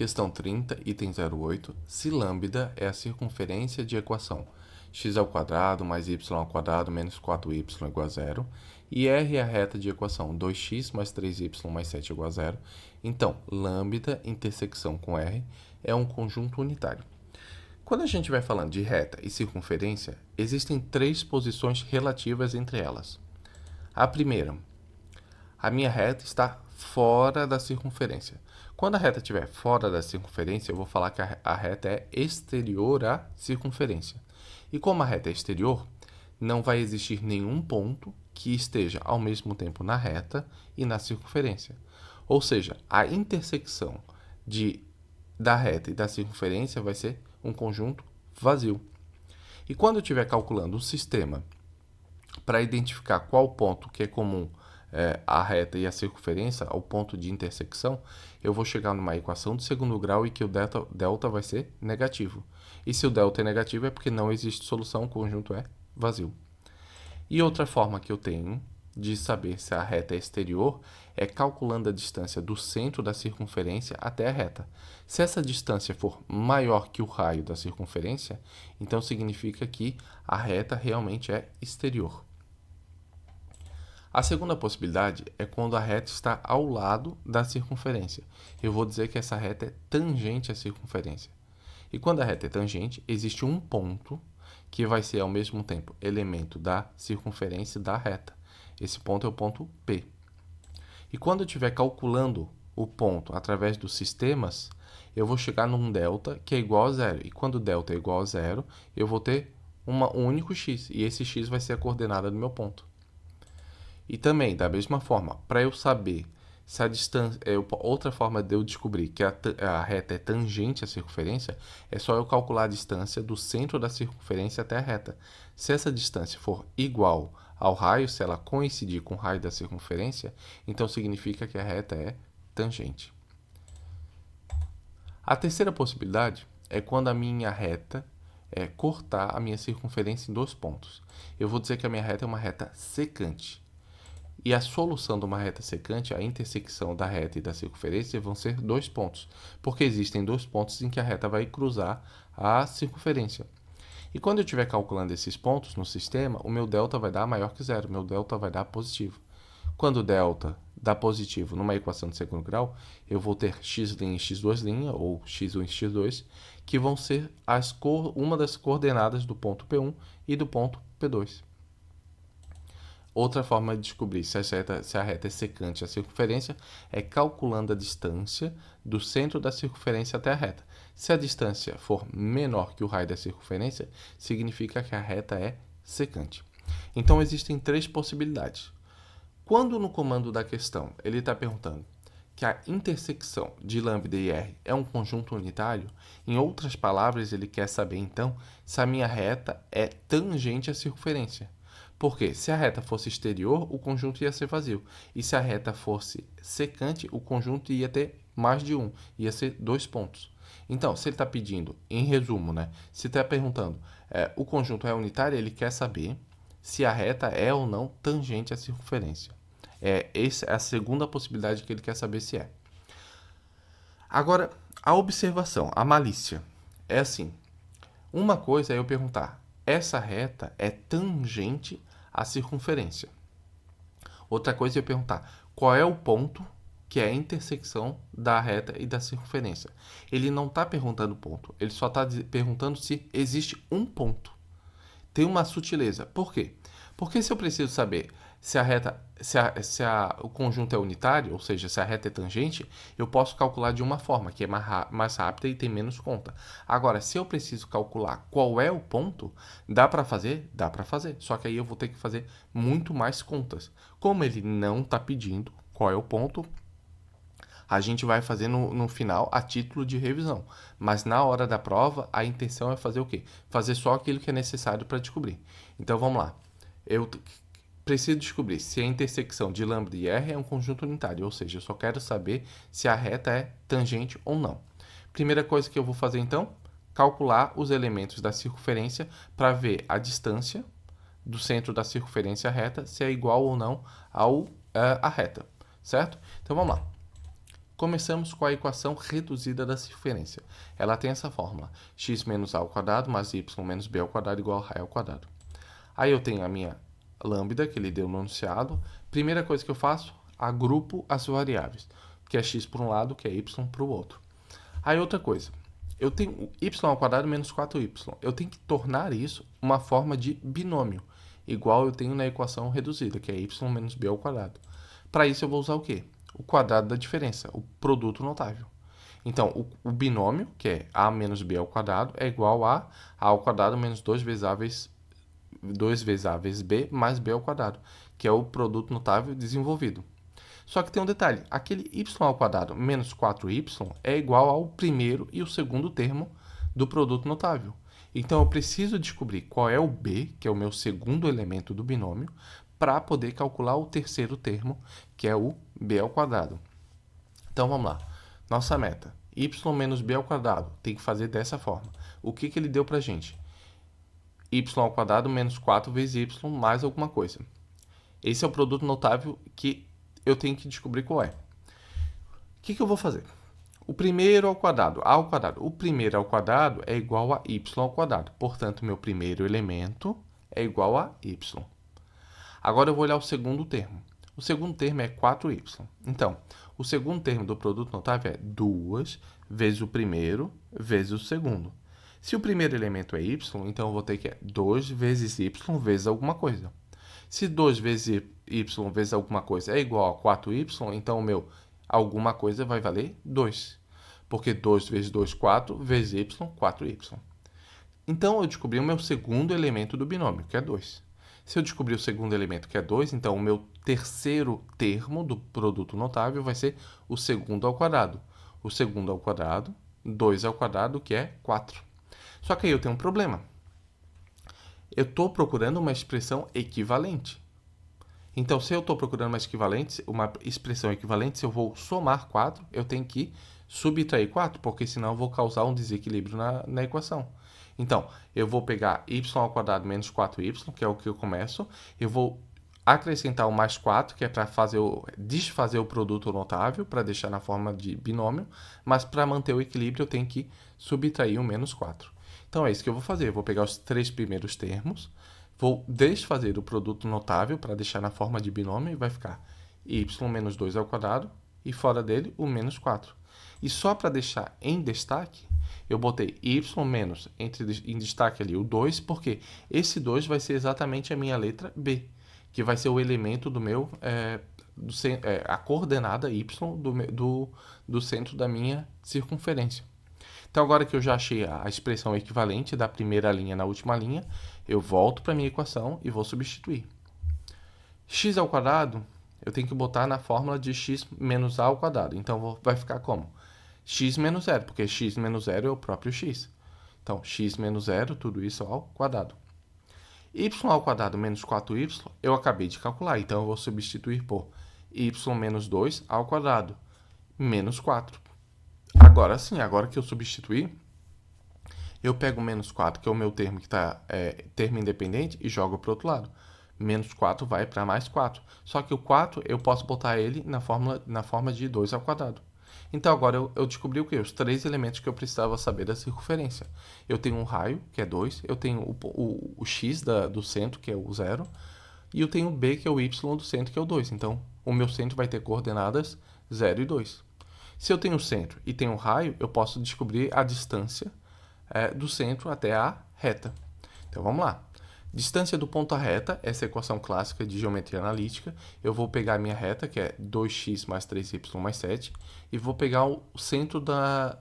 Questão 30, item 08. Se lambda é a circunferência de equação x² mais y² menos 4y igual a 0 e r é a reta de equação 2x mais 3y mais 7 igual a 0, então lambda intersecção com r é um conjunto unitário. Quando a gente vai falando de reta e circunferência, existem três posições relativas entre elas. A primeira, a minha reta está fora da circunferência. Quando a reta estiver fora da circunferência, eu vou falar que a reta é exterior à circunferência. E como a reta é exterior, não vai existir nenhum ponto que esteja ao mesmo tempo na reta e na circunferência. Ou seja, a intersecção da reta e da circunferência vai ser um conjunto vazio. E quando eu estiver calculando um sistema para identificar qual ponto que é comum a reta e a circunferência, ao ponto de intersecção, eu vou chegar numa equação de segundo grau e que o delta vai ser negativo. E se o delta é negativo é porque não existe solução, o conjunto é vazio. E outra forma que eu tenho de saber se a reta é exterior é calculando a distância do centro da circunferência até a reta. Se essa distância for maior que o raio da circunferência, então significa que a reta realmente é exterior. A segunda possibilidade é quando a reta está ao lado da circunferência. Eu vou dizer que essa reta é tangente à circunferência. E quando a reta é tangente, existe um ponto que vai ser ao mesmo tempo elemento da circunferência da reta. Esse ponto é o ponto P. E quando eu estiver calculando o ponto através dos sistemas, eu vou chegar num delta que é igual a zero. E quando o delta é igual a zero, eu vou ter um único x. E esse x vai ser a coordenada do meu ponto. E também, da mesma forma, para eu saber se a distância... outra forma de eu descobrir que a reta é tangente à circunferência é só eu calcular a distância do centro da circunferência até a reta. Se essa distância for igual ao raio, se ela coincidir com o raio da circunferência, então significa que a reta é tangente. A terceira possibilidade é quando a minha reta cortar a minha circunferência em dois pontos. Eu vou dizer que a minha reta é uma reta secante. E a solução de uma reta secante, a intersecção da reta e da circunferência, vão ser dois pontos, porque existem dois pontos em que a reta vai cruzar a circunferência. E quando eu estiver calculando esses pontos no sistema, o meu delta vai dar maior que zero, o meu delta vai dar positivo. Quando o delta dá positivo numa equação de segundo grau, eu v'ou ter x' e x2', ou x1 e x2, que vão ser uma das coordenadas do ponto P1 e do ponto P2. Outra forma de descobrir se a reta é secante à circunferência é calculando a distância do centro da circunferência até a reta. Se a distância for menor que o raio da circunferência, significa que a reta é secante. Então, existem três possibilidades. Quando no comando da questão ele está perguntando que a intersecção de lambda e r é um conjunto unitário, em outras palavras, ele quer saber, então, se a minha reta é tangente à circunferência. Porque se a reta fosse exterior, o conjunto ia ser vazio. E se a reta fosse secante, o conjunto ia ter mais de um, ia ser dois pontos. Então, se ele está pedindo, em resumo, se está perguntando o conjunto é unitário, ele quer saber se a reta é ou não tangente à circunferência. Essa é a segunda possibilidade que ele quer saber se é. Agora, a observação, a malícia, é assim. Uma coisa é eu perguntar, essa reta é tangente à circunferência. Outra coisa é eu perguntar, qual é o ponto que é a intersecção da reta e da circunferência? Ele não está perguntando o ponto, ele só está perguntando se existe um ponto. Tem uma sutileza. Por quê? Porque se eu preciso saber se o conjunto é unitário, ou seja, se a reta é tangente, eu posso calcular de uma forma, que é mais rápida e tem menos conta. Agora, se eu preciso calcular qual é o ponto, dá para fazer? Dá para fazer. Só que aí eu vou ter que fazer muito mais contas. Como ele não está pedindo qual é o ponto, a gente vai fazer no final a título de revisão. Mas na hora da prova, a intenção é fazer o quê? Fazer só aquilo que é necessário para descobrir. Então, vamos lá. Eu preciso descobrir se a intersecção de lambda e r é um conjunto unitário, ou seja, eu só quero saber se a reta é tangente ou não. Primeira coisa que eu vou fazer, então, calcular os elementos da circunferência para ver a distância do centro da circunferência reta, se é igual ou não à reta, certo? Então, vamos lá. Começamos com a equação reduzida da circunferência. Ela tem essa fórmula: x menos a ao quadrado mais y menos b ao quadrado igual a raio ao quadrado. Aí eu tenho a minha lambda, que ele deu no enunciado. Primeira coisa que eu faço, agrupo as variáveis, que é x por um lado, que é y para o outro. Aí outra coisa, eu tenho y ao quadrado menos 4y. Eu tenho que tornar isso uma forma de binômio, igual eu tenho na equação reduzida, que é y menos b ao quadrado. Para isso eu vou usar o quê? O quadrado da diferença, o produto notável. Então, o binômio, que é a menos b ao quadrado, é igual a ao quadrado menos 2 vezes a vezes b mais b ao quadrado, que é o produto notável desenvolvido. Só que tem um detalhe, aquele y ao quadrado menos 4y é igual ao primeiro e o segundo termo do produto notável. Então, eu preciso descobrir qual é o b, que é o meu segundo elemento do binômio, para poder calcular o terceiro termo, que é o b ao quadrado. Então, vamos lá. Nossa meta, y menos b ao quadrado, tem que fazer dessa forma. O que ele deu para a gente? Y ao quadrado menos 4 vezes y mais alguma coisa. Esse é o produto notável que eu tenho que descobrir qual é. O que eu vou fazer? O primeiro ao quadrado, a ao quadrado. O primeiro ao quadrado é igual a y ao quadrado. Portanto, meu primeiro elemento é igual a y. Agora eu vou olhar o segundo termo. O segundo termo é 4y. Então, o segundo termo do produto notável é 2 vezes o primeiro vezes o segundo. Se o primeiro elemento é y, então eu vou ter que é 2 vezes y vezes alguma coisa. Se 2 vezes y vezes alguma coisa é igual a 4y, então o meu alguma coisa vai valer 2. Porque 2 vezes 2, 4, vezes y, 4y. Então, eu descobri o meu segundo elemento do binômio, que é 2. Se eu descobrir o segundo elemento, que é 2, então o meu terceiro termo do produto notável vai ser o segundo ao quadrado. O segundo ao quadrado, 2 ao quadrado, que é 4. Só que aí eu tenho um problema. Eu estou procurando uma expressão equivalente. Então, se eu estou procurando uma expressão equivalente, se eu vou somar 4, eu tenho que subtrair 4, porque senão eu vou causar um desequilíbrio na equação. Então, eu vou pegar y ao quadrado menos 4y, que é o que eu começo. Eu vou acrescentar o mais 4, que é para desfazer o produto notável, para deixar na forma de binômio. Mas para manter o equilíbrio, eu tenho que subtrair o menos 4. Então, é isso que eu vou fazer. Eu vou pegar os 3 primeiros termos, vou desfazer o produto notável para deixar na forma de binômio e vai ficar y menos 2 ao quadrado e fora dele o menos 4. E só para deixar em destaque, eu botei y menos em destaque ali o 2, porque esse 2 vai ser exatamente a minha letra B, que vai ser o elemento do meu, a coordenada y do centro da minha circunferência. Então, agora que eu já achei a expressão equivalente da primeira linha na última linha, eu volto para a minha equação e vou substituir. X ao quadrado, eu tenho que botar na fórmula de x menos a ao quadrado. Então, vai ficar como? X menos 0, porque x menos 0 é o próprio x. Então, x menos 0, tudo isso ao quadrado. Y ao quadrado menos 4y, eu acabei de calcular. Então, eu vou substituir por y menos 2 ao quadrado, menos 4. Agora sim, agora que eu substituir, eu pego o menos 4, que é o meu termo que está termo independente, e jogo para o outro lado. Menos 4 vai para mais 4. Só que o 4 eu posso botar ele na forma de 2 ao quadrado. Então agora eu descobri o quê? Os 3 elementos que eu precisava saber da circunferência. Eu tenho um raio, que é 2, eu tenho o x do centro, que é o 0, e eu tenho o b, que é o y do centro, que é o 2. Então, o meu centro vai ter coordenadas 0 e 2. Se eu tenho o centro e tenho um raio, eu posso descobrir a distância do centro até a reta. Então, vamos lá. Distância do ponto à reta, essa é a equação clássica de geometria analítica. Eu vou pegar a minha reta, que é 2x mais 3y mais 7, e vou pegar o centro da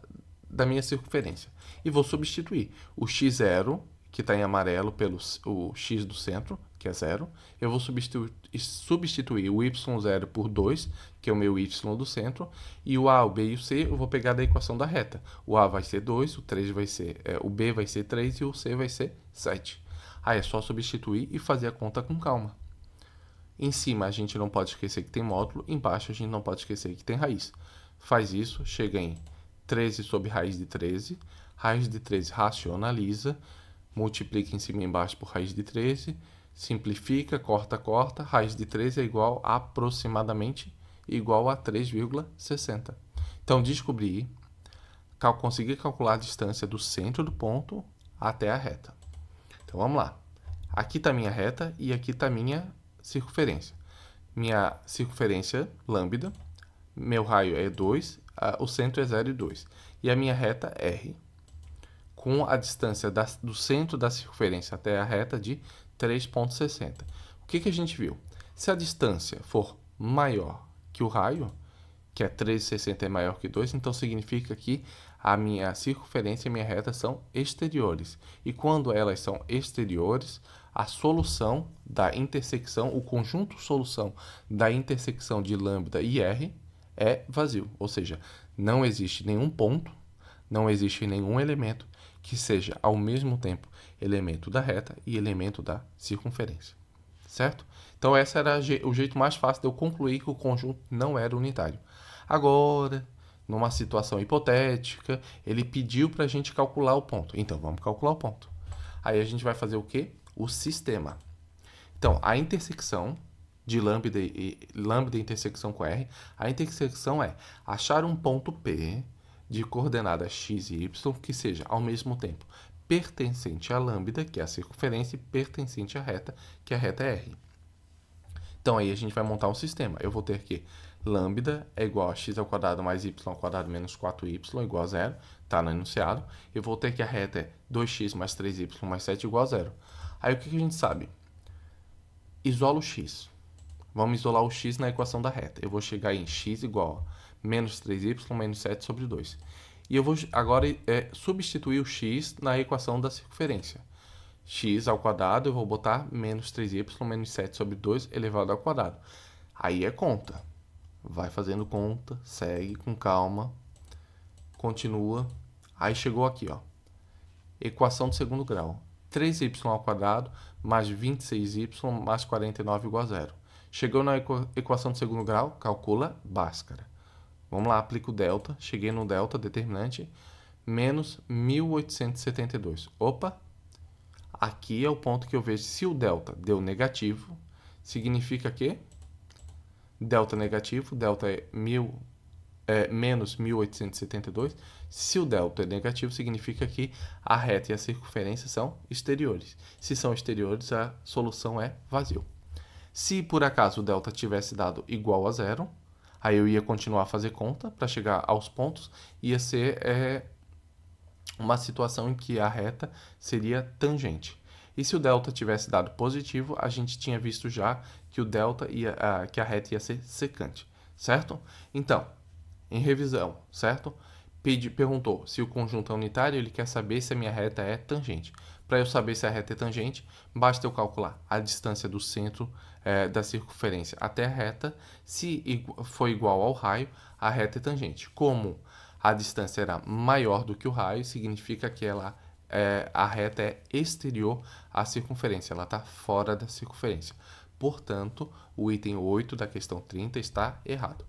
minha circunferência. E vou substituir o x0, que está em amarelo, pelo o x do centro, que é 0. Eu vou substituir o y0 por 2, que é o meu y do centro. E o a, o b e o c eu vou pegar da equação da reta. O a vai ser 2, o b vai ser 3 e o c vai ser 7. Aí é só substituir e fazer a conta com calma. Em cima a gente não pode esquecer que tem módulo, embaixo a gente não pode esquecer que tem raiz. Faz isso, chega em 13 sobre raiz de 13 racionaliza, multiplica em cima e embaixo por raiz de 13, simplifica, corta, raiz de 13 é igual a aproximadamente igual a 3,60. Então, descobri, consegui calcular a distância do centro do ponto até a reta. Então, vamos lá. Aqui está minha reta e aqui está minha circunferência. Minha circunferência, lambda, meu raio é 2, o centro é 0,2. E a minha reta, R, com a distância do centro da circunferência até a reta de 3,60. O que a gente viu? Se a distância for maior que o raio, que é 3,60 é maior que 2, então significa que a minha circunferência e a minha reta são exteriores. E quando elas são exteriores, a solução da intersecção, o conjunto solução da intersecção de lambda e R é vazio. Ou seja, não existe nenhum ponto, não existe nenhum elemento que seja ao mesmo tempo elemento da reta e elemento da circunferência. Certo? Então, esse era o jeito mais fácil de eu concluir que o conjunto não era unitário. Agora, numa situação hipotética, ele pediu para a gente calcular o ponto. Então, vamos calcular o ponto. Aí a gente vai fazer o quê? O sistema. Então, a intersecção de lambda e intersecção com R, a intersecção é achar um ponto P de coordenadas x e y que seja, ao mesmo tempo, pertencente a lambda, que é a circunferência, e pertencente à reta, que a reta é R. Então, aí a gente vai montar um sistema. Eu vou ter que lambda é igual a x ao quadrado mais y ao quadrado menos 4y igual a 0. Está no enunciado. Eu vou ter que a reta é 2x mais 3y mais 7 igual a 0. Aí, o que a gente sabe? Isola o x. Vamos isolar o x na equação da reta. Eu vou chegar em x igual a menos 3y menos 7 sobre 2. E eu vou agora substituir o x na equação da circunferência. X ao quadrado, eu vou botar menos 3y menos 7 sobre 2 elevado ao quadrado. Aí é conta. Vai fazendo conta, segue com calma, continua. Aí chegou aqui, ó. Equação do segundo grau. 3y ao quadrado mais 26y mais 49 igual a 0. Chegou na equação do segundo grau, calcula Bhaskara. Vamos lá, aplica o delta. Cheguei no delta, determinante, menos 1872. Opa! Aqui é o ponto que eu vejo se o delta deu negativo, significa que delta negativo, delta é menos 1872. Se o delta é negativo, significa que a reta e a circunferência são exteriores. Se são exteriores, a solução é vazio. Se por acaso o delta tivesse dado igual a 0, aí eu ia continuar a fazer conta para chegar aos pontos, ia ser uma situação em que a reta seria tangente. E se o delta tivesse dado positivo, a gente tinha visto já que o delta que a reta ia ser secante, certo? Então, em revisão, certo? Perguntou se o conjunto é unitário, ele quer saber se a minha reta é tangente. Para eu saber se a reta é tangente, basta eu calcular a distância do centro da circunferência até a reta. Se for igual ao raio, a reta é tangente. Como a distância era maior do que o raio, significa que a reta é exterior à circunferência, ela está fora da circunferência. Portanto, o item 8 da questão 30 está errado.